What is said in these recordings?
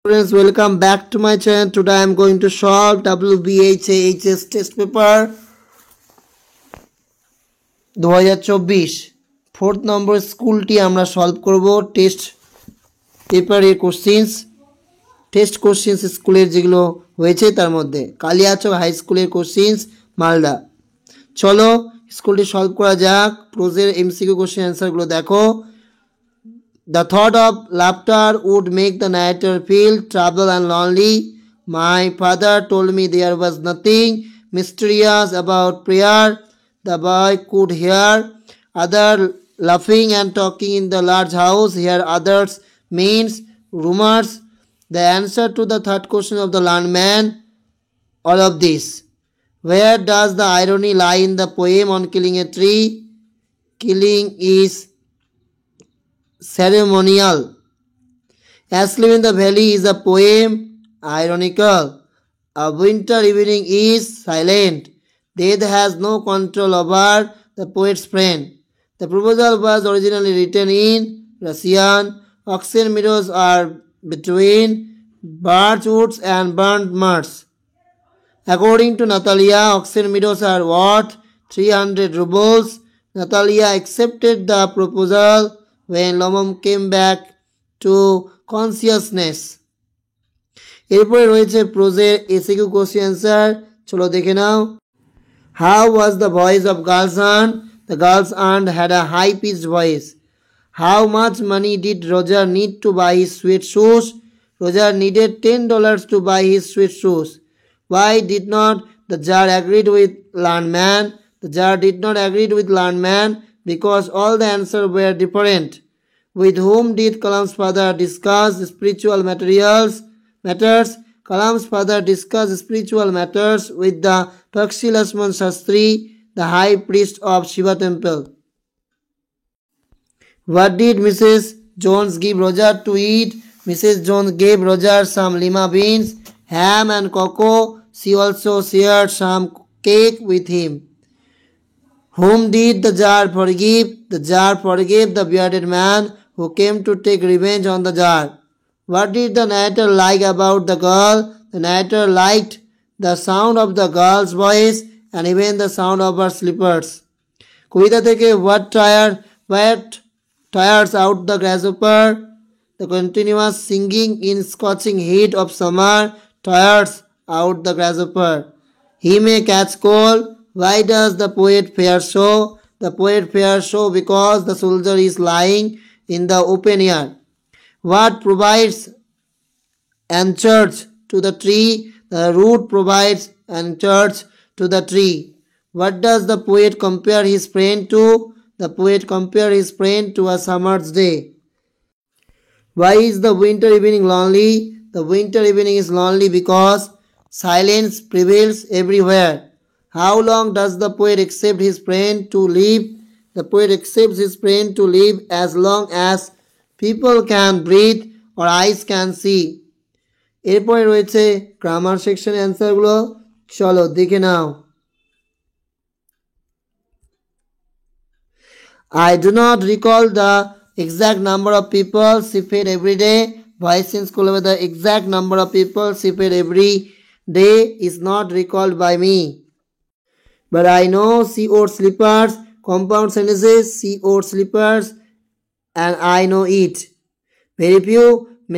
Friends, welcome back to my channel. Today I am going to solve WBHA test paper 2024 fourth number स्कूलटी আমরা solve করব test পেপারের test questions স্কুলের যেগুলো হয়েছে তার মধ্যে কালিয়াচক হাই স্কুলের কোশ্চেন্স মালদা। চলো স্কুলটি সলভ করা যাক। প্রোজের এমসিকিউ কোশ্চেন অ্যান্সারগুলো দেখো। The thought of laughter would make the narrator feel troubled and lonely. My father told me there was nothing mysterious about prayer. The boy could hear others laughing and talking in the large house. Hear others means rumors. The answer to the third question of the learned man, all of this. Where does the irony lie in the poem on killing a tree? Killing is ceremonial. Asleep in the Valley is a poem, ironical. A winter evening is silent. Death has no control over the poet's friend. The proposal was originally written in Russian. Oxen meadows are between birch woods and burnt marsh. According to Natalia, oxen meadows are worth 300 rubles. Natalia accepted the proposal when Lomom came back to consciousness. এরপরে রয়েছে প্রোজের SCQ question answer, চলো দেখে নাও। How was the voice of girl's aunt? The girl's aunt had a high-pitched voice. How much money did Roger need to buy his sweet shoes? Roger needed $10 to buy his sweet shoes. Why did not the jar agree with learned man? The jar did not agree with learned man because all the answers were different. With whom did Kalam's father discuss spiritual matters? Kalam's father discussed spiritual matters with the Pakshi Lakshman Shastri, the high priest of Shiva temple. What did Mrs. Jones give Roger to eat? Mrs. Jones gave Roger some lima beans, ham and cocoa. She also shared some cake with him. Whom did the jar forgive? The jar forgave the bearded man who came to take revenge on the jar. What did the narrator like about the girl? The narrator liked the sound of the girl's voice and even the sound of her slippers. কবিতা থেকে what tires out the grasshopper? The continuous singing in scorching heat of summer tires out the grasshopper. He may catch cold. Why does the poet fear so? The poet fears so because the soldier is lying in the open air. What provides anchors to the tree? The root provides anchors to the tree. What does the poet compare his friend to? The poet compares his friend to a summer's day. Why is the winter evening lonely? The winter evening is lonely because silence prevails everywhere. How long does the poet accept his friend to live? The poet accepts his friend to live as long as people can breathe or eyes can see. এরপরে রয়েছে grammar section অ্যান্সারগুলো, চলো দেখে নাও। I do not recall the exact number of people she fed every day. Voice in school with the exact number of people she fed every day is not recalled by me. But I know she wore slippers. Compound sentences, she wore slippers and I know it. Very few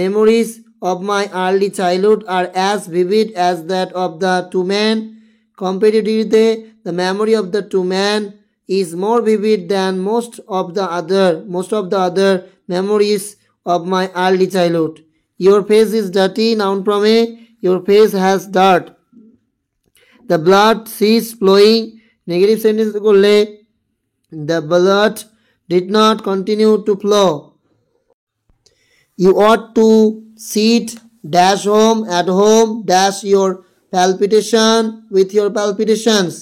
memories of my early childhood are as vivid as that of the two men. Comparatively, the memory of the two men is more vivid than most of the other memories of my early childhood. Your face is dirty, noun pronoun. Your face has dirt. The blood ceased flowing. Negative sentence করলে the blood did not continue to flow. You ought to sit dash home at home dash your palpitation with your palpitations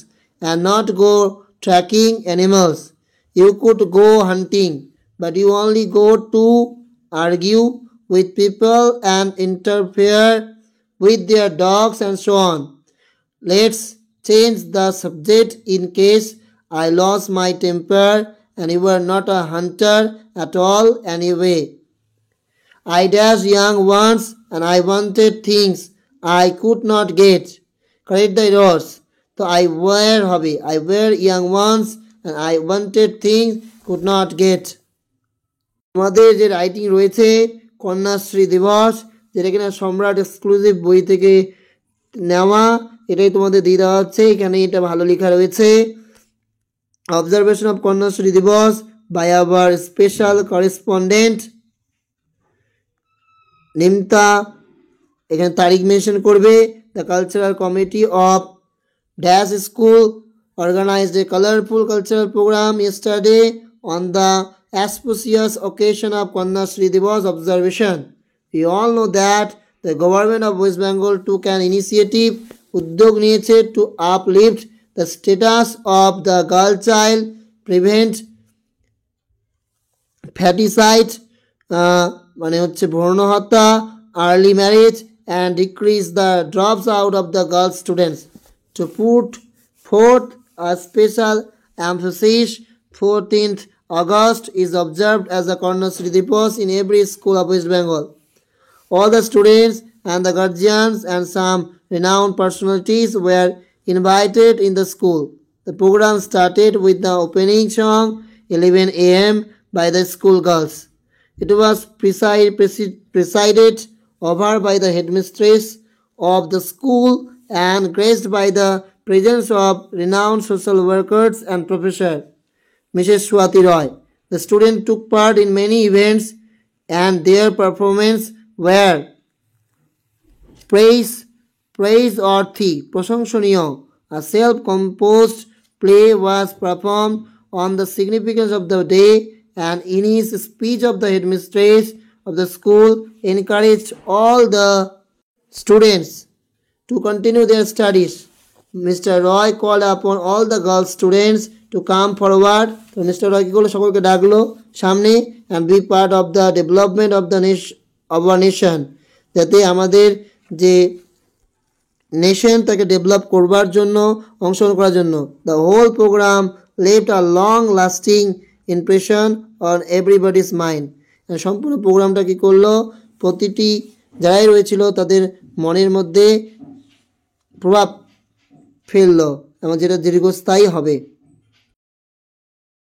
and not go tracking animals. You could go hunting, but you only go to argue with people and interfere with their dogs and so on. Let's change the subject in case I lost my temper and you were not a hunter at all anyway. I dash young ones and I wanted things I could not get. Correct the errors. তো I were হবে I were young ones and I wanted things could not get. আমাদের যে writing রয়েছে কন্যাশ্রী দিবস, যেটা কিনা সম্রাট exclusive বই থেকে নেওয়া, এটাই তোমাদের দিয়ে দেওয়া হচ্ছে। এখানে এটা ভালো লেখা রয়েছে, অবজারভেশন অফ কন্যাশ্রী দিবস by our special correspondent Nimta, এখানে তারিখ মেনশন করবে। The cultural committee of dash school organized a colorful cultural program yesterday on the auspicious occasion of Kanyashri Divas observation. We all know that the government of West Bengal took an initiative উদ্যোগ নিয়েছে to uplift the status of the girl child, prevent faticide মানে হচ্ছে ভ্রূণ হত্যা, early marriage and decrease the drops out of the girl students. To put forth a special emphasis, 14th August is observed as a Kanyashri Divas in every school of West Bengal. All the students and the guardians and some renowned personalities were invited in the school. The program started with the opening song 11 a.m. by the school girls. It was presided over by the headmistress of the school and graced by the presence of renowned social workers and professor Mrs. Swati Roy. The students took part in many events and their performance were praiseworthy, প্রশংসনীয়. A self-composed play was performed on the significance of the day, and in his speech of the headmistress of the school encouraged all the students to continue their studies. Mr. Roy called upon all the girl students to come forward. তো mister রয় কি করলো, সকলকে ডাকলো সামনে, and be part of the development of the our nation, যাতে আমাদের যে nation তাকে ডেভেলপ করবার জন্য, অংশগ্রহণ করার জন্য। The whole program left a long lasting impression on everybody's mind. সম্পূর্ণ প্রোগ্রামটা কি করলো, প্রতিটি যারাই রয়েছিল তাদের মনের মধ্যে প্রভাব ফেললো এবং যেটা দীর্ঘস্থায়ী হবে।